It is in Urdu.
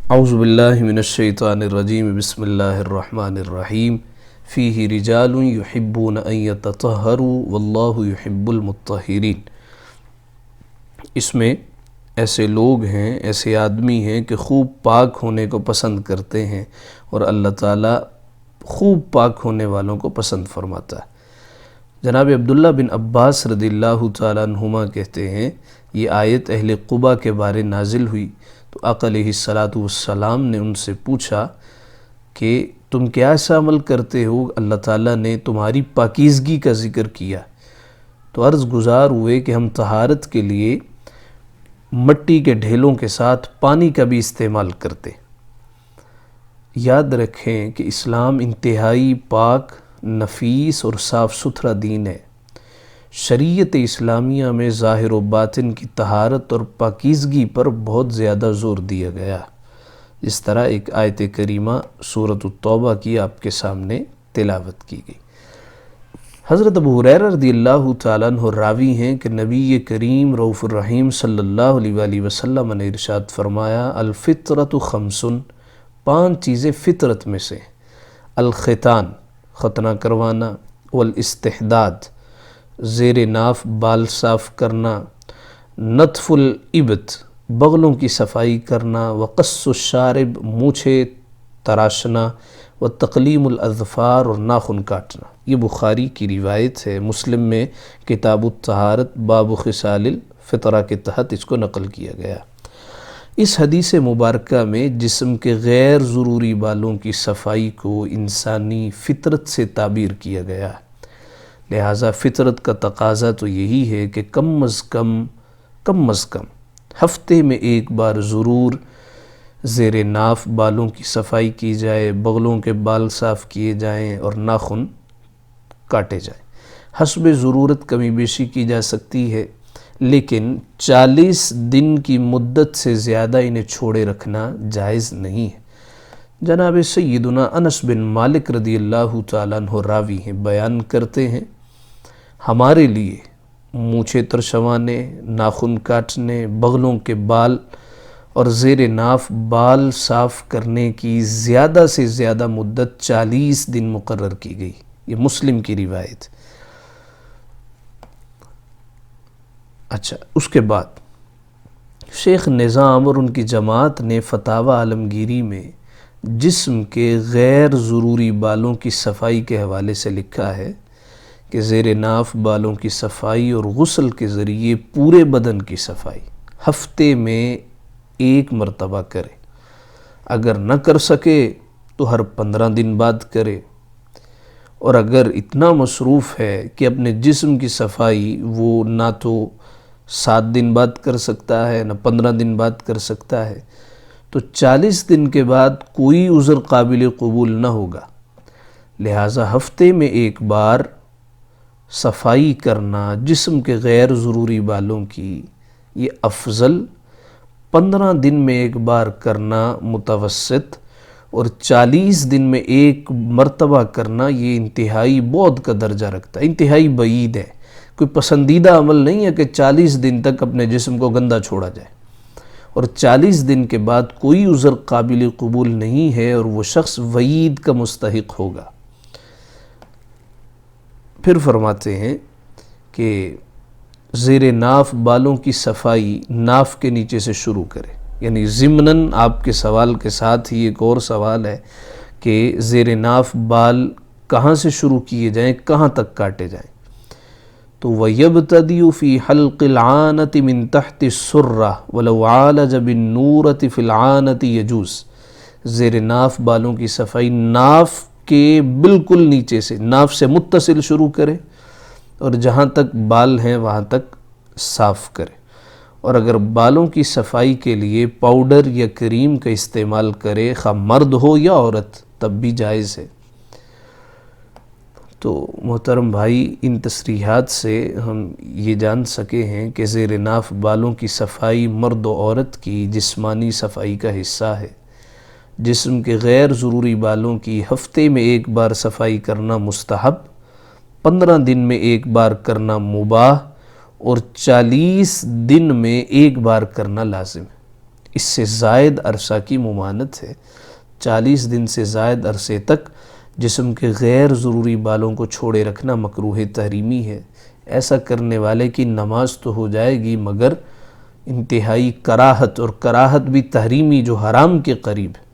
اعوذ باللہ من الشیطان الرجیم بسم اللہ الرحمن الرحیم فیہ رجال یحبون ان یتطہروا واللہ یحب المطہرین۔ اس میں ایسے لوگ ہیں، ایسے آدمی ہیں کہ خوب پاک ہونے کو پسند کرتے ہیں اور اللہ تعالیٰ خوب پاک ہونے والوں کو پسند فرماتا ہے۔ جناب عبداللہ بن عباس رضی اللہ تعالیٰ عنہما کہتے ہیں یہ آیت اہل قباء کے بارے نازل ہوئی تو آقا علیہ السلام نے ان سے پوچھا کہ تم کیا ایسا عمل کرتے ہو، اللہ تعالیٰ نے تمہاری پاکیزگی کا ذکر کیا؟ تو عرض گزار ہوئے کہ ہم طہارت کے لیے مٹی کے ڈھیلوں کے ساتھ پانی کا بھی استعمال کرتے۔ یاد رکھیں کہ اسلام انتہائی پاک، نفیس اور صاف ستھرا دین ہے۔ شریعت اسلامیہ میں ظاہر و باطن کی طہارت اور پاکیزگی پر بہت زیادہ زور دیا گیا، جس طرح ایک آیت کریمہ سورۃ التوبہ کی آپ کے سامنے تلاوت کی گئی۔ حضرت ابو ہریرہ رضی اللہ تعالیٰ عنہ راوی ہیں کہ نبی کریم رؤوف الرحیم صلی اللہ علیہ وآلہ وسلم نے ارشاد فرمایا، الفطرۃ خمس، 5 چیزیں فطرت میں سے: الختان، ختنہ کروانا، والاستحداد، زیر ناف بال صاف کرنا، نتف الابط، بغلوں کی صفائی کرنا، وقص الشارب، مونچھیں تراشنا، وتقلیم الاظفار، اور ناخن کاٹنا۔ یہ بخاری کی روایت ہے۔ مسلم میں کتاب الطہارت باب خصال الفطرہ کے تحت اس کو نقل کیا گیا۔ اس حدیث مبارکہ میں جسم کے غیر ضروری بالوں کی صفائی کو انسانی فطرت سے تعبیر کیا گیا، لہٰذا فطرت کا تقاضا تو یہی ہے کہ کم از کم ہفتے میں ایک بار ضرور زیر ناف بالوں کی صفائی کی جائے، بغلوں کے بال صاف کیے جائیں اور ناخن کاٹے جائیں۔ حسب ضرورت کمی بیشی کی جا سکتی ہے، لیکن 40 دن کی مدت سے زیادہ انہیں چھوڑے رکھنا جائز نہیں ہے۔ جناب سیدنا انس بن مالک رضی اللہ تعالیٰ عنہ راوی ہیں، بیان کرتے ہیں ہمارے لیے مونچھیں ترشوانے، ناخن کاٹنے، بغلوں کے بال اور زیر ناف بال صاف کرنے کی زیادہ سے زیادہ مدت 40 دن مقرر کی گئی۔ یہ مسلم کی روایت۔ اچھا، اس کے بعد شیخ نظام اور ان کی جماعت نے فتاوی عالمگیری میں جسم کے غیر ضروری بالوں کی صفائی کے حوالے سے لکھا ہے کہ زیر ناف بالوں کی صفائی اور غسل کے ذریعے پورے بدن کی صفائی ہفتے میں 1 مرتبہ کرے، اگر نہ کر سکے تو ہر 15 دن بعد کرے، اور اگر اتنا مصروف ہے کہ اپنے جسم کی صفائی وہ نہ تو 7 دن بعد کر سکتا ہے نہ 15 دن بعد کر سکتا ہے، تو 40 دن کے بعد کوئی عذر قابل قبول نہ ہوگا، لہٰذا ہفتے میں 1 بار صفائی کرنا جسم کے غیر ضروری بالوں کی یہ افضل، 15 دن میں 1 بار کرنا متوسط، اور 40 دن میں 1 مرتبہ کرنا یہ انتہائی بعد کا درجہ رکھتا ہے، انتہائی بعید ہے۔ کوئی پسندیدہ عمل نہیں ہے کہ 40 دن تک اپنے جسم کو گندا چھوڑا جائے، اور 40 دن کے بعد کوئی عذر قابل قبول نہیں ہے اور وہ شخص وعید کا مستحق ہوگا۔ پھر فرماتے ہیں کہ زیر ناف بالوں کی صفائی ناف کے نیچے سے شروع کرے، یعنی ضمناً آپ کے سوال کے ساتھ ہی ایک اور سوال ہے کہ زیر ناف بال کہاں سے شروع کیے جائیں، کہاں تک کاٹے جائیں؟ تو وَيَبْتَدِيُ فِي حَلْقِ الْعَانَةِ مِن تَحْتِ السُّرَّةِ وَلَوْ عَالَجَ بِالنُّورَةِ فِي الْعَانَةِ يَجُوزُ۔ زیر ناف بالوں کی صفائی ناف کے بالکل نیچے سے، ناف سے متصل شروع کرے اور جہاں تک بال ہیں وہاں تک صاف کرے، اور اگر بالوں کی صفائی کے لیے پاؤڈر یا کریم کا استعمال کرے، خواہ مرد ہو یا عورت، تب بھی جائز ہے۔ تو محترم بھائی، ان تصریحات سے ہم یہ جان سکے ہیں کہ زیر ناف بالوں کی صفائی مرد و عورت کی جسمانی صفائی کا حصہ ہے۔ جسم کے غیر ضروری بالوں کی ہفتے میں 1 بار صفائی کرنا مستحب، 15 دن میں 1 بار کرنا مباح، اور 40 دن میں 1 بار کرنا لازم ہے۔ اس سے زائد عرصہ کی ممانعت ہے۔ 40 دن سے زائد عرصے تک جسم کے غیر ضروری بالوں کو چھوڑے رکھنا مکروہ تحریمی ہے۔ ایسا کرنے والے کی نماز تو ہو جائے گی مگر انتہائی کراہت، اور کراہت بھی تحریمی جو حرام کے قریب ہے۔